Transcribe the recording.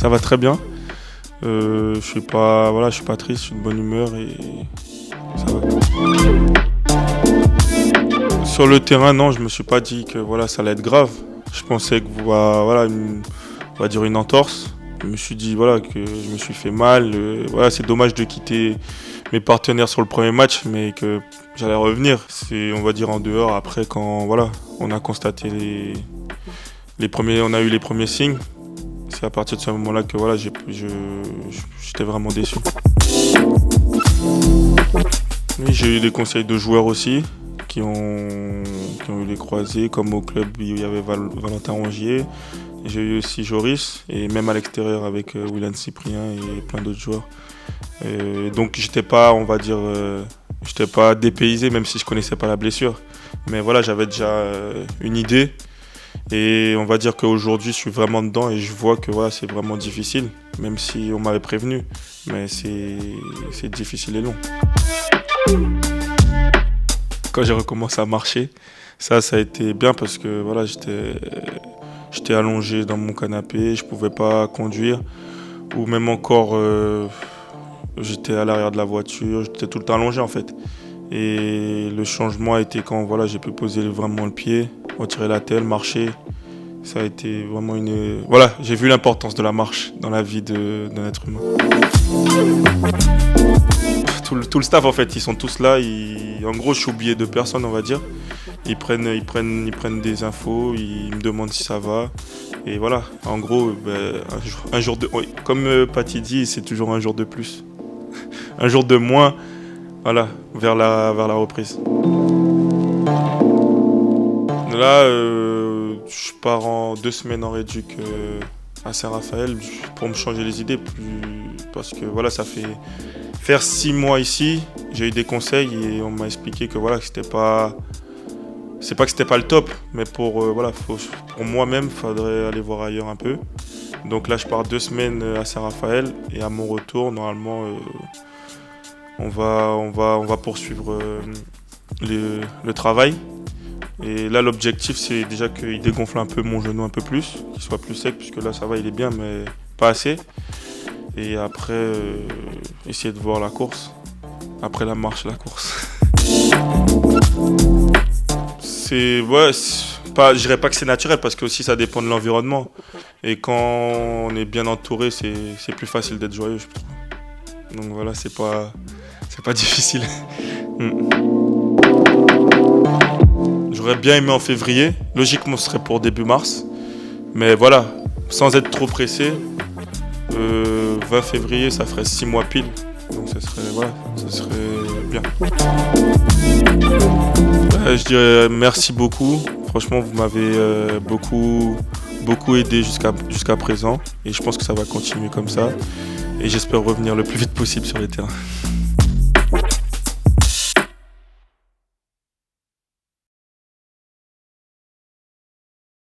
Ça va très bien. Je suis pas triste, je suis de bonne humeur et ça va. Sur le terrain, non, je me suis pas dit que voilà, ça allait être grave. Je pensais que voilà, on va dire une entorse. Je me suis dit voilà que je me suis fait mal. Voilà, c'est dommage de quitter mes partenaires sur le premier match, mais que j'allais revenir. C'est, on va dire, en dehors après quand voilà, on a constaté on a eu les premiers signes. C'est à partir de ce moment-là que voilà, j'étais vraiment déçu. Oui, j'ai eu des conseils de joueurs aussi qui ont eu les croisés, comme au club où il y avait Valentin Rongier. J'ai eu aussi Joris, et même à l'extérieur avec Willian Cyprien et plein d'autres joueurs. Donc j'étais pas, on va dire, j'étais pas dépaysé, même si je connaissais pas la blessure. Mais voilà, j'avais déjà une idée. Et on va dire qu'aujourd'hui, je suis vraiment dedans et je vois que voilà, c'est vraiment difficile, même si on m'avait prévenu. Mais c'est difficile et long. Quand j'ai recommencé à marcher, ça a été bien parce que voilà, j'étais allongé dans mon canapé, je pouvais pas conduire. Ou même encore, j'étais à l'arrière de la voiture, j'étais tout le temps allongé en fait. Et le changement a été quand voilà, j'ai pu poser vraiment le pied, retirer la telle, marcher. Ça a été vraiment une... Voilà, j'ai vu l'importance de la marche dans la vie d'un être humain. Tout le staff en fait, ils sont tous là. En gros, je suis oublié de personne, on va dire. Ils prennent des infos, ils me demandent si ça va. Et voilà, en gros, un jour de... Oui, comme Paty dit, c'est toujours un jour de plus. Un jour de moins, voilà, vers la reprise. Là, je pars en 2 semaines en réduc à Saint-Raphaël pour me changer les idées. Parce que voilà, ça fait faire 6 mois ici. J'ai eu des conseils et on m'a expliqué que voilà, que c'était pas... C'est pas que c'était pas le top, mais pour moi-même, il faudrait aller voir ailleurs un peu. Donc là, je pars 2 semaines à Saint-Raphaël et à mon retour, normalement, on va poursuivre le travail. Et là, l'objectif, c'est déjà qu'il dégonfle un peu mon genou un peu plus, qu'il soit plus sec, puisque là, ça va, il est bien, mais pas assez. Et après, essayer de voir la course. Après la marche, la course. Je dirais pas que c'est naturel, parce que aussi ça dépend de l'environnement. Et quand on est bien entouré, c'est plus facile d'être joyeux, je trouve. Donc voilà, c'est pas difficile. J'aurais bien aimé en février. Logiquement, ce serait pour début mars. Mais voilà, sans être trop pressé, 20 février, ça ferait 6 mois pile. Donc ça serait bien. Je dirais merci beaucoup. Franchement, vous m'avez beaucoup aidé jusqu'à présent. Et je pense que ça va continuer comme ça. Et j'espère revenir le plus vite possible sur les terrains.